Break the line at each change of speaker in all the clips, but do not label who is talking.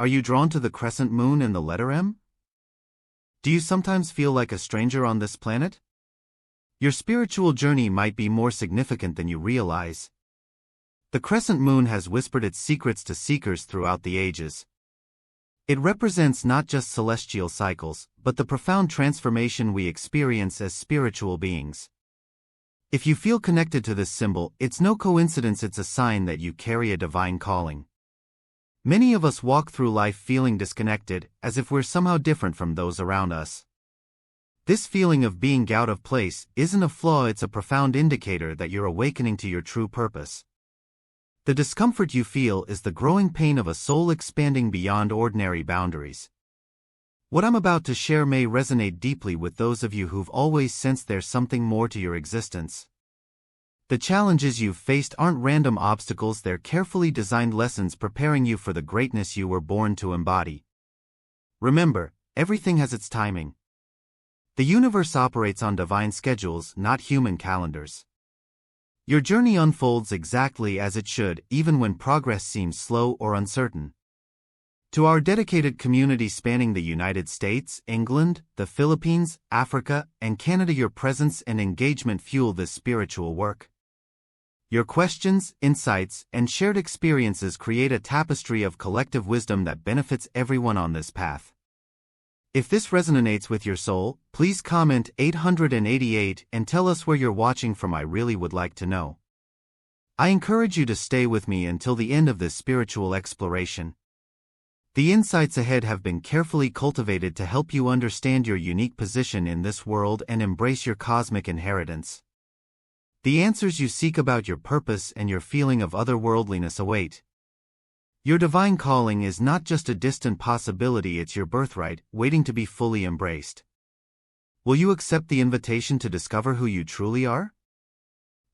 Are you drawn to the crescent moon and the letter M? Do you sometimes feel like a stranger on this planet? Your spiritual journey might be more significant than you realize. The crescent moon has whispered its secrets to seekers throughout the ages. It represents not just celestial cycles, but the profound transformation we experience as spiritual beings. If you feel connected to this symbol, it's no coincidence it's a sign that you carry a divine calling. Many of us walk through life feeling disconnected, as if we're somehow different from those around us. This feeling of being out of place isn't a flaw, it's a profound indicator that you're awakening to your true purpose. The discomfort you feel is the growing pain of a soul expanding beyond ordinary boundaries. What I'm about to share may resonate deeply with those of you who've always sensed there's something more to your existence. The challenges you've faced aren't random obstacles, they're carefully designed lessons preparing you for the greatness you were born to embody. Remember, everything has its timing. The universe operates on divine schedules, not human calendars. Your journey unfolds exactly as it should, even when progress seems slow or uncertain. To our dedicated community spanning the United States, England, the Philippines, Africa, and Canada, your presence and engagement fuel this spiritual work. Your questions, insights, and shared experiences create a tapestry of collective wisdom that benefits everyone on this path. If this resonates with your soul, please comment 888 and tell us where you're watching from. I really would like to know. I encourage you to stay with me until the end of this spiritual exploration. The insights ahead have been carefully cultivated to help you understand your unique position in this world and embrace your cosmic inheritance. The answers you seek about your purpose and your feeling of otherworldliness await. Your divine calling is not just a distant possibility, it's your birthright, waiting to be fully embraced. Will you accept the invitation to discover who you truly are?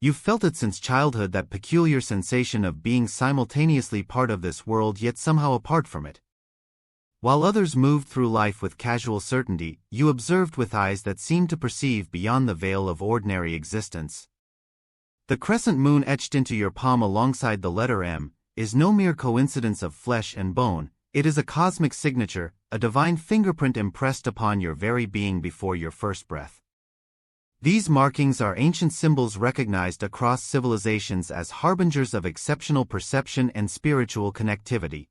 You've felt it since childhood, that peculiar sensation of being simultaneously part of this world yet somehow apart from it. While others moved through life with casual certainty, you observed with eyes that seemed to perceive beyond the veil of ordinary existence. The crescent moon etched into your palm alongside the letter M is no mere coincidence of flesh and bone, it is a cosmic signature, a divine fingerprint impressed upon your very being before your first breath. These markings are ancient symbols recognized across civilizations as harbingers of exceptional perception and spiritual connectivity.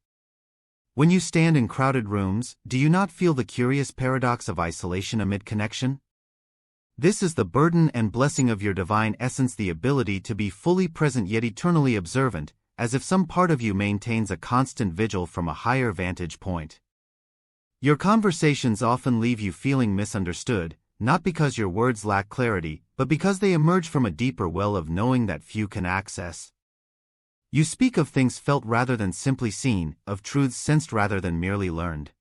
When you stand in crowded rooms, do you not feel the curious paradox of isolation amid connection? This is the burden and blessing of your divine essence, the ability to be fully present yet eternally observant, as if some part of you maintains a constant vigil from a higher vantage point. Your conversations often leave you feeling misunderstood, not because your words lack clarity, but because they emerge from a deeper well of knowing that few can access. You speak of things felt rather than simply seen, of truths sensed rather than merely learned.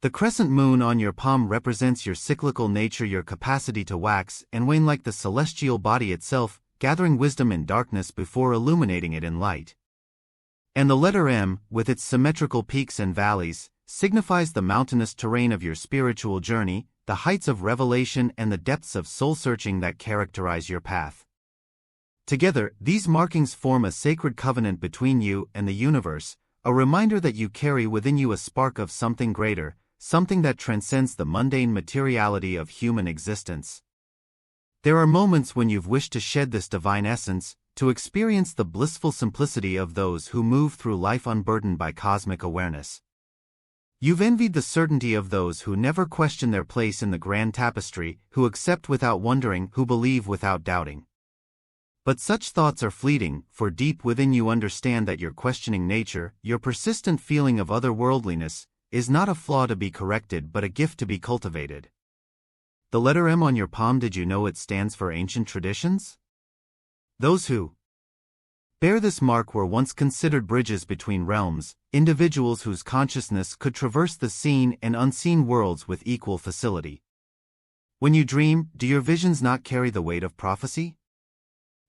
The crescent moon on your palm represents your cyclical nature, your capacity to wax and wane like the celestial body itself, gathering wisdom in darkness before illuminating it in light. And the letter M, with its symmetrical peaks and valleys, signifies the mountainous terrain of your spiritual journey, the heights of revelation and the depths of soul-searching that characterize your path. Together, these markings form a sacred covenant between you and the universe, a reminder that you carry within you a spark of something greater, something that transcends the mundane materiality of human existence. There are moments when you've wished to shed this divine essence, to experience the blissful simplicity of those who move through life unburdened by cosmic awareness. You've envied the certainty of those who never question their place in the grand tapestry, who accept without wondering, who believe without doubting. But such thoughts are fleeting, for deep within you understand that your questioning nature, your persistent feeling of otherworldliness, is not a flaw to be corrected but a gift to be cultivated. The letter M on your palm, did you know it stands for ancient traditions? Those who bear this mark were once considered bridges between realms, individuals whose consciousness could traverse the seen and unseen worlds with equal facility. When you dream, do your visions not carry the weight of prophecy?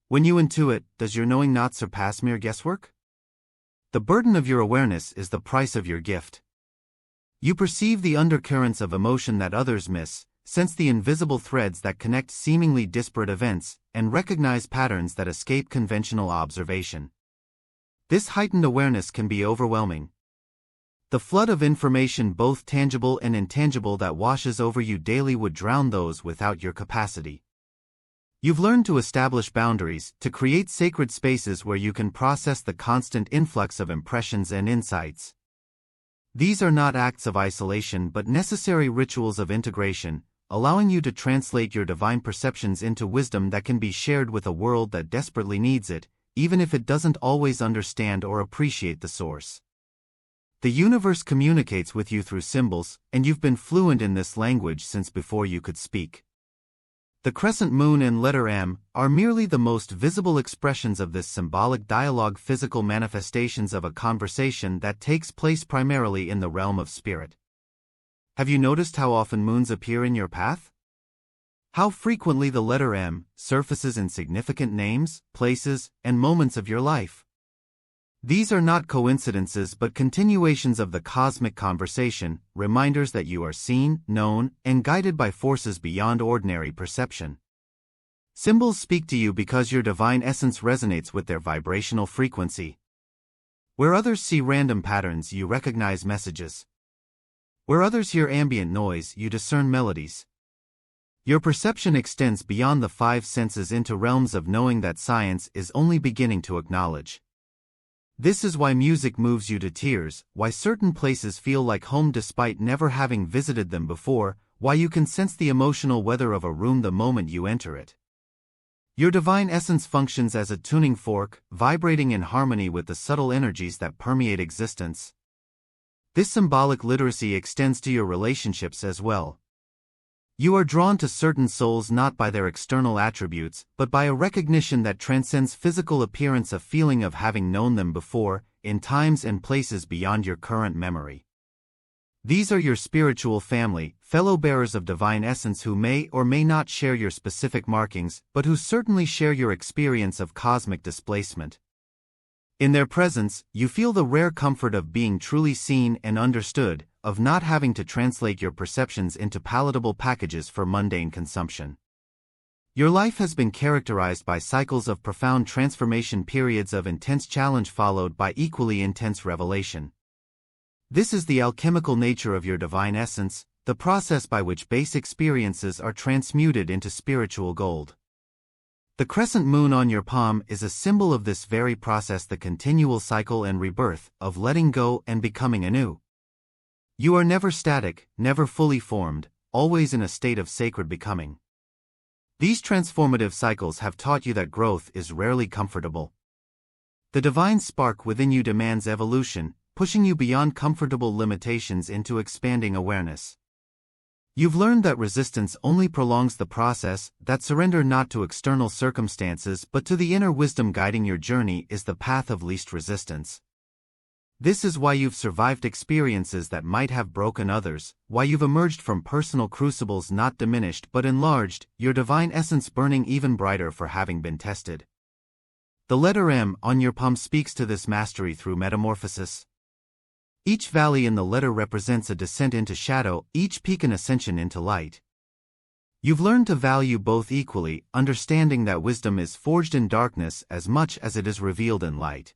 When you intuit, does your knowing not surpass mere guesswork? The burden of your awareness is the price of your gift. You perceive the undercurrents of emotion that others miss, sense the invisible threads that connect seemingly disparate events, and recognize patterns that escape conventional observation. This heightened awareness can be overwhelming. The flood of information, both tangible and intangible, that washes over you daily would drown those without your capacity. You've learned to establish boundaries, to create sacred spaces where you can process the constant influx of impressions and insights. These are not acts of isolation but necessary rituals of integration, allowing you to translate your divine perceptions into wisdom that can be shared with a world that desperately needs it, even if it doesn't always understand or appreciate the source. The universe communicates with you through symbols, and you've been fluent in this language since before you could speak. The crescent moon and letter M are merely the most visible expressions of this symbolic dialogue, physical manifestations of a conversation that takes place primarily in the realm of spirit. Have you noticed how often moons appear in your path? How frequently the letter M surfaces in significant names, places, and moments of your life? These are not coincidences but continuations of the cosmic conversation, reminders that you are seen, known, and guided by forces beyond ordinary perception. Symbols speak to you because your divine essence resonates with their vibrational frequency. Where others see random patterns, you recognize messages. Where others hear ambient noise, you discern melodies. Your perception extends beyond the five senses into realms of knowing that science is only beginning to acknowledge. This is why music moves you to tears, why certain places feel like home despite never having visited them before, why you can sense the emotional weather of a room the moment you enter it. Your divine essence functions as a tuning fork, vibrating in harmony with the subtle energies that permeate existence. This symbolic literacy extends to your relationships as well. You are drawn to certain souls not by their external attributes, but by a recognition that transcends physical appearance, a feeling of having known them before, in times and places beyond your current memory. These are your spiritual family, fellow bearers of divine essence who may or may not share your specific markings, but who certainly share your experience of cosmic displacement. In their presence, you feel the rare comfort of being truly seen and understood, of not having to translate your perceptions into palatable packages for mundane consumption. Your life has been characterized by cycles of profound transformation, periods of intense challenge followed by equally intense revelation. This is the alchemical nature of your divine essence, the process by which base experiences are transmuted into spiritual gold. The crescent moon on your palm is a symbol of this very process, the continual cycle and rebirth, of letting go and becoming anew. You are never static, never fully formed, always in a state of sacred becoming. These transformative cycles have taught you that growth is rarely comfortable. The divine spark within you demands evolution, pushing you beyond comfortable limitations into expanding awareness. You've learned that resistance only prolongs the process, that surrender not to external circumstances but to the inner wisdom guiding your journey is the path of least resistance. This is why you've survived experiences that might have broken others, why you've emerged from personal crucibles not diminished but enlarged, your divine essence burning even brighter for having been tested. The letter M on your palm speaks to this mastery through metamorphosis. Each valley in the letter represents a descent into shadow, each peak an ascension into light. You've learned to value both equally, understanding that wisdom is forged in darkness as much as it is revealed in light.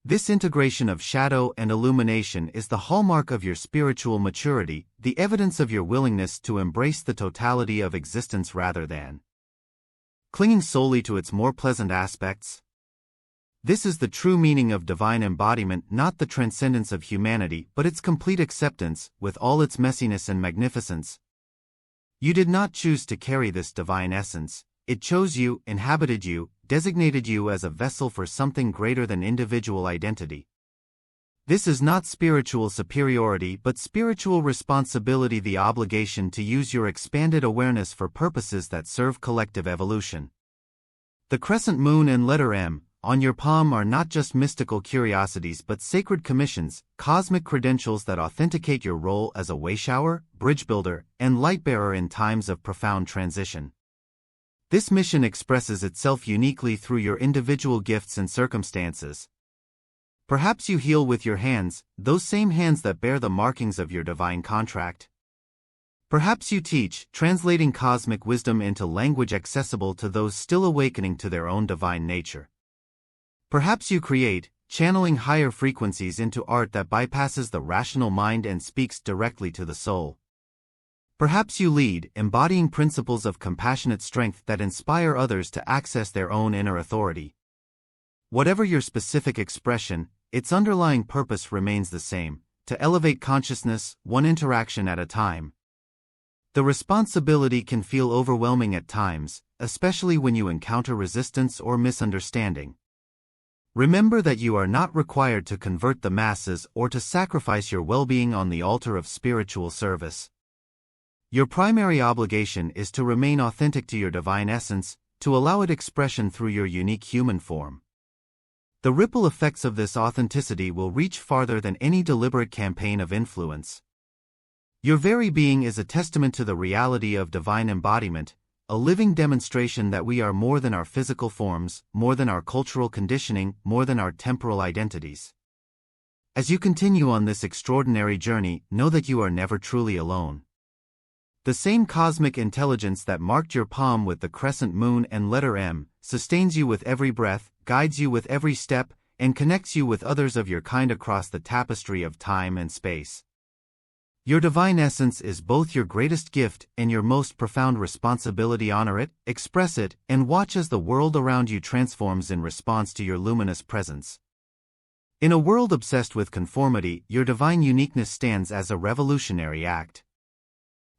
This integration of shadow and illumination is the hallmark of your spiritual maturity, the evidence of your willingness to embrace the totality of existence rather than clinging solely to its more pleasant aspects. This is the true meaning of divine embodiment, not the transcendence of humanity, but its complete acceptance, with all its messiness and magnificence. You did not choose to carry this divine essence. It chose you, inhabited you, designated you as a vessel for something greater than individual identity. This is not spiritual superiority but spiritual responsibility, the obligation to use your expanded awareness for purposes that serve collective evolution. The crescent moon and letter M on your palm are not just mystical curiosities but sacred commissions, cosmic credentials that authenticate your role as a wayshower, bridge builder, and light bearer in times of profound transition. This mission expresses itself uniquely through your individual gifts and circumstances. Perhaps you heal with your hands, those same hands that bear the markings of your divine contract. Perhaps you teach, translating cosmic wisdom into language accessible to those still awakening to their own divine nature. Perhaps you create, channeling higher frequencies into art that bypasses the rational mind and speaks directly to the soul. Perhaps you lead, embodying principles of compassionate strength that inspire others to access their own inner authority. Whatever your specific expression, its underlying purpose remains the same: to elevate consciousness, one interaction at a time. The responsibility can feel overwhelming at times, especially when you encounter resistance or misunderstanding. Remember that you are not required to convert the masses or to sacrifice your well-being on the altar of spiritual service. Your primary obligation is to remain authentic to your divine essence, to allow it expression through your unique human form. The ripple effects of this authenticity will reach farther than any deliberate campaign of influence. Your very being is a testament to the reality of divine embodiment, a living demonstration that we are more than our physical forms, more than our cultural conditioning, more than our temporal identities. As you continue on this extraordinary journey, know that you are never truly alone. The same cosmic intelligence that marked your palm with the crescent moon and letter M sustains you with every breath, guides you with every step, and connects you with others of your kind across the tapestry of time and space. Your divine essence is both your greatest gift and your most profound responsibility. Honor it, express it, and watch as the world around you transforms in response to your luminous presence. In a world obsessed with conformity, your divine uniqueness stands as a revolutionary act.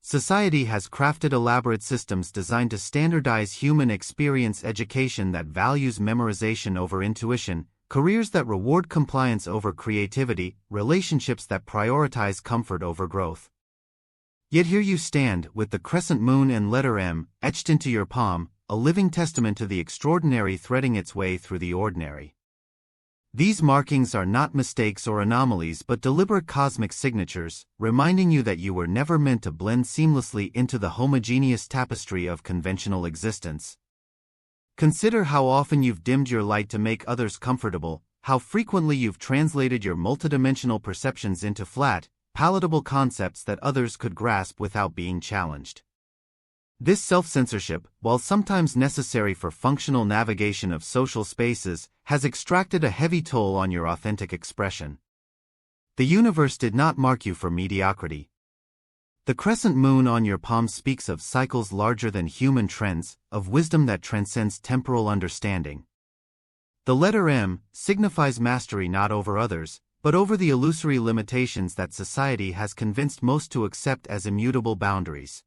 Society has crafted elaborate systems designed to standardize human experience, education that values memorization over intuition, careers that reward compliance over creativity, relationships that prioritize comfort over growth. Yet here you stand, with the crescent moon and letter M etched into your palm, a living testament to the extraordinary threading its way through the ordinary. These markings are not mistakes or anomalies but deliberate cosmic signatures, reminding you that you were never meant to blend seamlessly into the homogeneous tapestry of conventional existence. Consider how often you've dimmed your light to make others comfortable, how frequently you've translated your multidimensional perceptions into flat, palatable concepts that others could grasp without being challenged. This self-censorship, while sometimes necessary for functional navigation of social spaces, has extracted a heavy toll on your authentic expression. The universe did not mark you for mediocrity. The crescent moon on your palm speaks of cycles larger than human trends, of wisdom that transcends temporal understanding. The letter M signifies mastery not over others, but over the illusory limitations that society has convinced most to accept as immutable boundaries.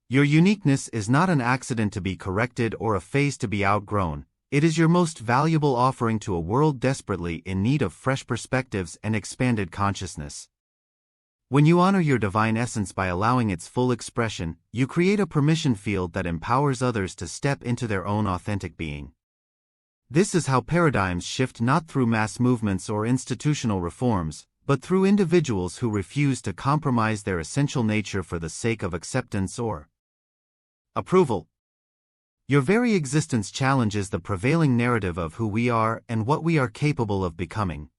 Your uniqueness is not an accident to be corrected or a phase to be outgrown. It is your most valuable offering to a world desperately in need of fresh perspectives and expanded consciousness. When you honor your divine essence by allowing its full expression, you create a permission field that empowers others to step into their own authentic being. This is how paradigms shift, not through mass movements or institutional reforms, but through individuals who refuse to compromise their essential nature for the sake of acceptance or approval. Your very existence challenges the prevailing narrative of who we are and what we are capable of becoming.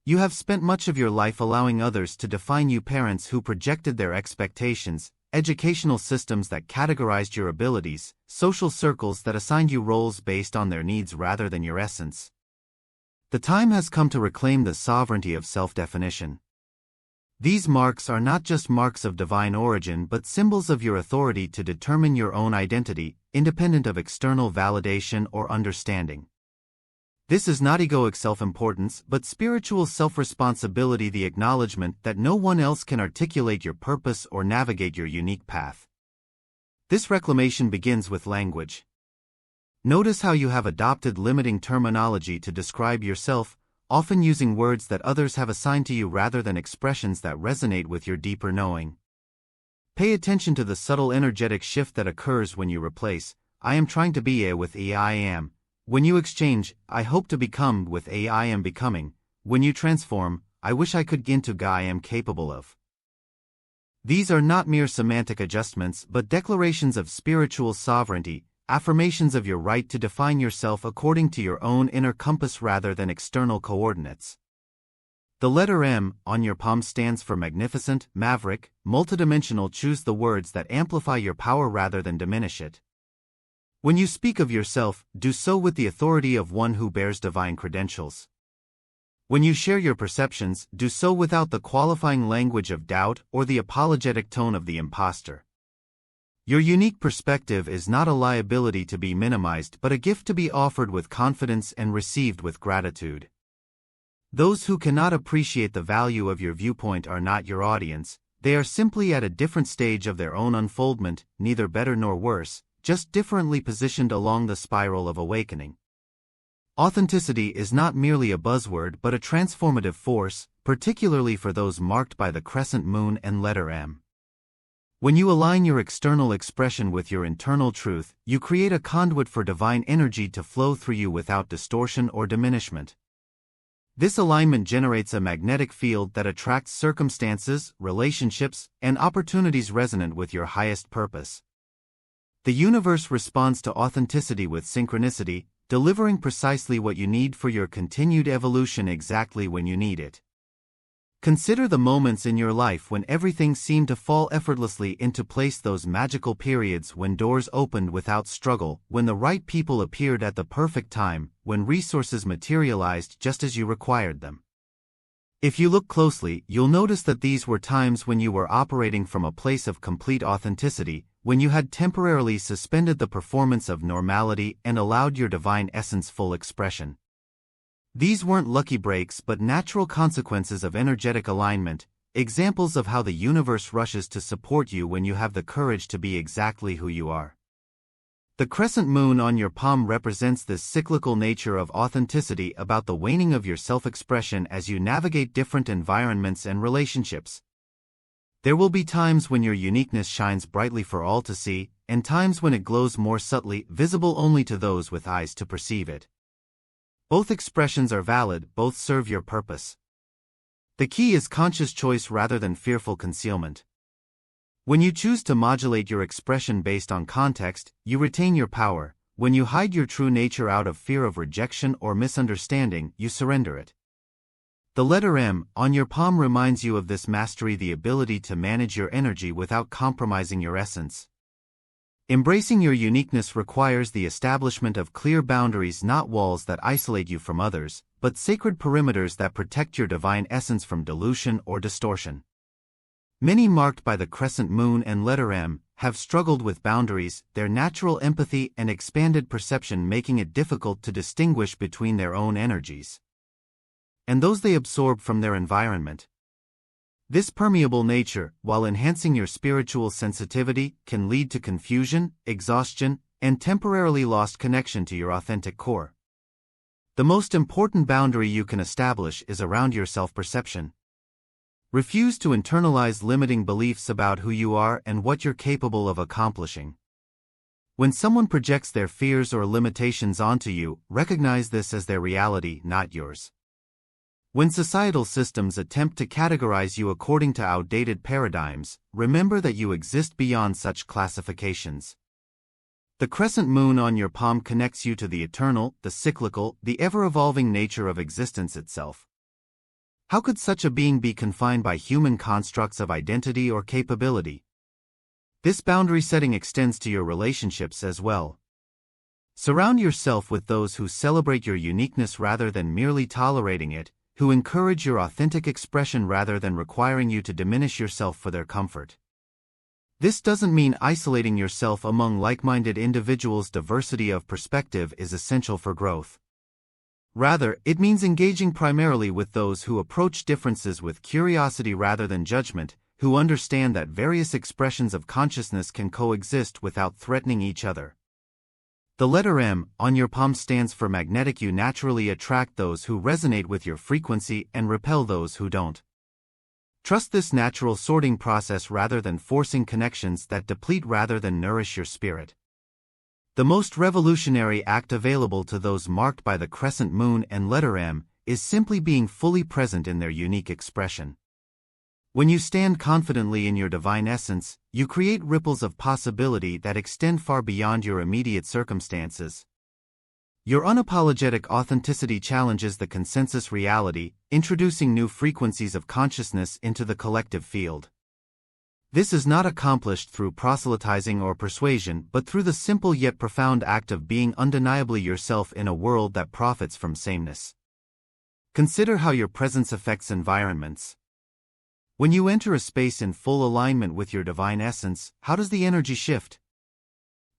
You have spent much of your life allowing others to define you, parents who projected their expectations, educational systems that categorized your abilities, social circles that assigned you roles based on their needs rather than your essence. The time has come to reclaim the sovereignty of self-definition. These marks are not just marks of divine origin but symbols of your authority to determine your own identity, independent of external validation or understanding. This is not egoic self-importance but spiritual self-responsibility, the acknowledgement that no one else can articulate your purpose or navigate your unique path. This reclamation begins with language. Notice how you have adopted limiting terminology to describe yourself, often using words that others have assigned to you rather than expressions that resonate with your deeper knowing. Pay attention to the subtle energetic shift that occurs when you replace "I am trying to be" with "I am." When you exchange "I hope to become" with "I am becoming." When you transform "I wish I could" into "I am capable of." These are not mere semantic adjustments but declarations of spiritual sovereignty, affirmations of your right to define yourself according to your own inner compass rather than external coordinates. The letter M on your palm stands for magnificent, maverick, multidimensional. Choose the words that amplify your power rather than diminish it. When you speak of yourself, do so with the authority of one who bears divine credentials. When you share your perceptions, do so without the qualifying language of doubt or the apologetic tone of the imposter. Your unique perspective is not a liability to be minimized but a gift to be offered with confidence and received with gratitude. Those who cannot appreciate the value of your viewpoint are not your audience, they are simply at a different stage of their own unfoldment, neither better nor worse, just differently positioned along the spiral of awakening. Authenticity is not merely a buzzword but a transformative force, particularly for those marked by the crescent moon and letter M. When you align your external expression with your internal truth, you create a conduit for divine energy to flow through you without distortion or diminishment. This alignment generates a magnetic field that attracts circumstances, relationships, and opportunities resonant with your highest purpose. The universe responds to authenticity with synchronicity, delivering precisely what you need for your continued evolution exactly when you need it. Consider the moments in your life when everything seemed to fall effortlessly into place, those magical periods when doors opened without struggle, when the right people appeared at the perfect time, when resources materialized just as you required them. If you look closely, you'll notice that these were times when you were operating from a place of complete authenticity, when you had temporarily suspended the performance of normality and allowed your divine essence full expression. These weren't lucky breaks but natural consequences of energetic alignment, examples of how the universe rushes to support you when you have the courage to be exactly who you are. The crescent moon on your palm represents this cyclical nature of authenticity, about the waning of your self-expression as you navigate different environments and relationships. There will be times when your uniqueness shines brightly for all to see, and times when it glows more subtly, visible only to those with eyes to perceive it. Both expressions are valid, both serve your purpose. The key is conscious choice rather than fearful concealment. When you choose to modulate your expression based on context, you retain your power. When you hide your true nature out of fear of rejection or misunderstanding, you surrender it. The letter M on your palm reminds you of this mastery, the ability to manage your energy without compromising your essence. Embracing your uniqueness requires the establishment of clear boundaries, not walls that isolate you from others, but sacred perimeters that protect your divine essence from dilution or distortion. Many marked by the crescent moon and letter M have struggled with boundaries, their natural empathy and expanded perception making it difficult to distinguish between their own energies and those they absorb from their environment. This permeable nature, while enhancing your spiritual sensitivity, can lead to confusion, exhaustion, and temporarily lost connection to your authentic core. The most important boundary you can establish is around your self-perception. Refuse to internalize limiting beliefs about who you are and what you're capable of accomplishing. When someone projects their fears or limitations onto you, recognize this as their reality, not yours. When societal systems attempt to categorize you according to outdated paradigms, remember that you exist beyond such classifications. The crescent moon on your palm connects you to the eternal, the cyclical, the ever-evolving nature of existence itself. How could such a being be confined by human constructs of identity or capability? This boundary setting extends to your relationships as well. Surround yourself with those who celebrate your uniqueness rather than merely tolerating it, who encourage your authentic expression rather than requiring you to diminish yourself for their comfort. This doesn't mean isolating yourself among like-minded individuals. Diversity of perspective is essential for growth. Rather, it means engaging primarily with those who approach differences with curiosity rather than judgment, who understand that various expressions of consciousness can coexist without threatening each other. The letter M on your palm stands for magnetic. You naturally attract those who resonate with your frequency and repel those who don't. Trust this natural sorting process rather than forcing connections that deplete rather than nourish your spirit. The most revolutionary act available to those marked by the crescent moon and letter M is simply being fully present in their unique expression. When you stand confidently in your divine essence, you create ripples of possibility that extend far beyond your immediate circumstances. Your unapologetic authenticity challenges the consensus reality, introducing new frequencies of consciousness into the collective field. This is not accomplished through proselytizing or persuasion, but through the simple yet profound act of being undeniably yourself in a world that profits from sameness. Consider how your presence affects environments. When you enter a space in full alignment with your divine essence, how does the energy shift?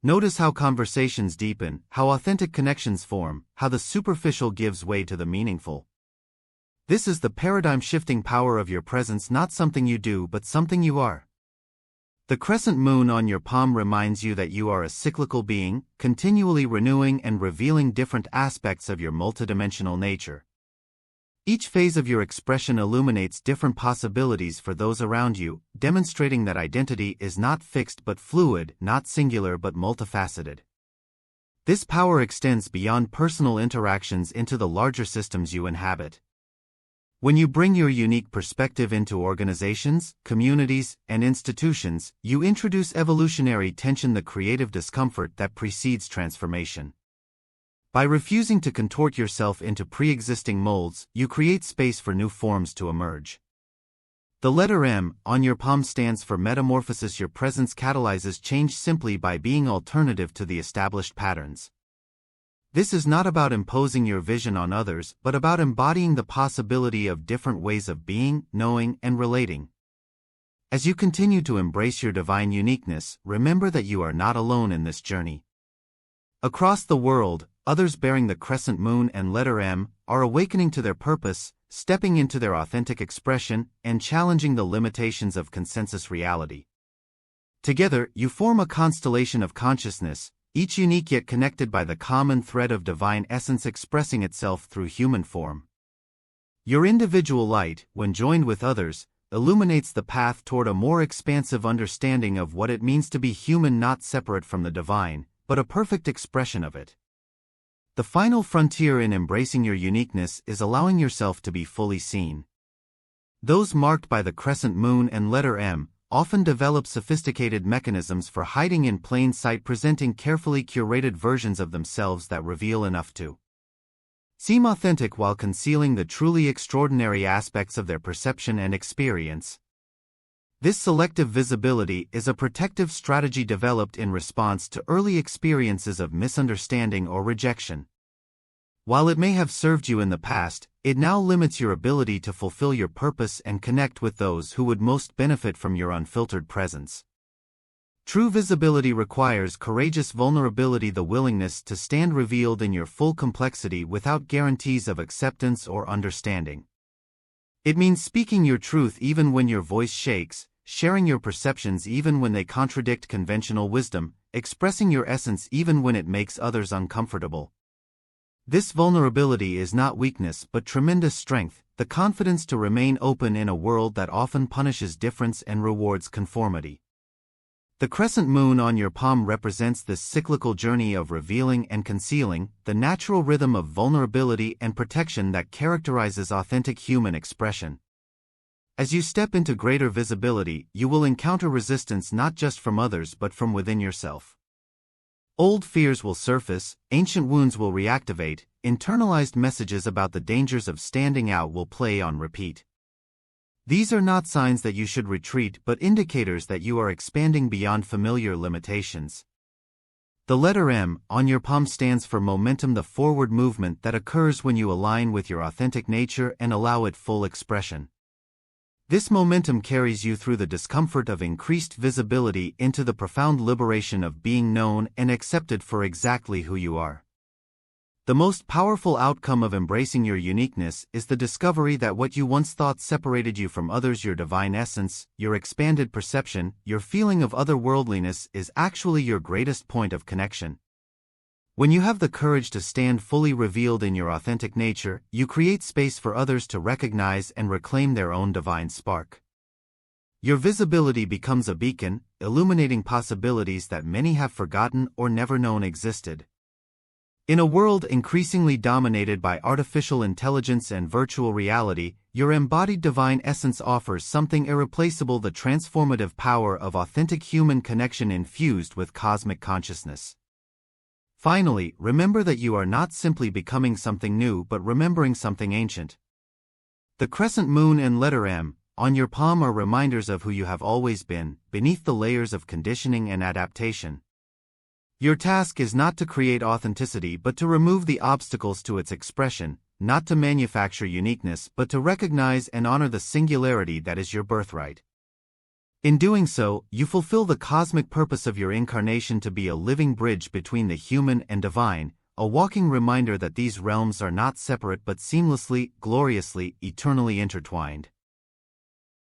Notice how conversations deepen, how authentic connections form, how the superficial gives way to the meaningful. This is the paradigm-shifting power of your presence, not something you do but something you are. The crescent moon on your palm reminds you that you are a cyclical being, continually renewing and revealing different aspects of your multidimensional nature. Each phase of your expression illuminates different possibilities for those around you, demonstrating that identity is not fixed but fluid, not singular but multifaceted. This power extends beyond personal interactions into the larger systems you inhabit. When you bring your unique perspective into organizations, communities, and institutions, you introduce evolutionary tension, the creative discomfort that precedes transformation. By refusing to contort yourself into pre-existing molds, you create space for new forms to emerge. The letter M on your palm stands for metamorphosis. Your presence catalyzes change simply by being alternative to the established patterns. This is not about imposing your vision on others, but about embodying the possibility of different ways of being, knowing, and relating. As you continue to embrace your divine uniqueness, remember that you are not alone in this journey. Across the world, others bearing the crescent moon and letter M are awakening to their purpose, stepping into their authentic expression, and challenging the limitations of consensus reality. Together, you form a constellation of consciousness, each unique yet connected by the common thread of divine essence expressing itself through human form. Your individual light, when joined with others, illuminates the path toward a more expansive understanding of what it means to be human, not separate from the divine, but a perfect expression of it. The final frontier in embracing your uniqueness is allowing yourself to be fully seen. Those marked by the crescent moon and letter M often develop sophisticated mechanisms for hiding in plain sight, presenting carefully curated versions of themselves that reveal enough to seem authentic while concealing the truly extraordinary aspects of their perception and experience. This selective visibility is a protective strategy developed in response to early experiences of misunderstanding or rejection. While it may have served you in the past, it now limits your ability to fulfill your purpose and connect with those who would most benefit from your unfiltered presence. True visibility requires courageous vulnerability, the willingness to stand revealed in your full complexity without guarantees of acceptance or understanding. It means speaking your truth even when your voice shakes, sharing your perceptions even when they contradict conventional wisdom, expressing your essence even when it makes others uncomfortable. This vulnerability is not weakness but tremendous strength, the confidence to remain open in a world that often punishes difference and rewards conformity. The crescent moon on your palm represents this cyclical journey of revealing and concealing, the natural rhythm of vulnerability and protection that characterizes authentic human expression. As you step into greater visibility, you will encounter resistance not just from others but from within yourself. Old fears will surface, ancient wounds will reactivate, internalized messages about the dangers of standing out will play on repeat. These are not signs that you should retreat but indicators that you are expanding beyond familiar limitations. The letter M on your palm stands for momentum, the forward movement that occurs when you align with your authentic nature and allow it full expression. This momentum carries you through the discomfort of increased visibility into the profound liberation of being known and accepted for exactly who you are. The most powerful outcome of embracing your uniqueness is the discovery that what you once thought separated you from others, your divine essence, your expanded perception, your feeling of otherworldliness, is actually your greatest point of connection. When you have the courage to stand fully revealed in your authentic nature, you create space for others to recognize and reclaim their own divine spark. Your visibility becomes a beacon, illuminating possibilities that many have forgotten or never known existed. In a world increasingly dominated by artificial intelligence and virtual reality, your embodied divine essence offers something irreplaceable: the transformative power of authentic human connection infused with cosmic consciousness. Finally, remember that you are not simply becoming something new but remembering something ancient. The crescent moon and letter M on your palm are reminders of who you have always been, beneath the layers of conditioning and adaptation. Your task is not to create authenticity but to remove the obstacles to its expression, not to manufacture uniqueness but to recognize and honor the singularity that is your birthright. In doing so, you fulfill the cosmic purpose of your incarnation to be a living bridge between the human and divine, a walking reminder that these realms are not separate but seamlessly, gloriously, eternally intertwined.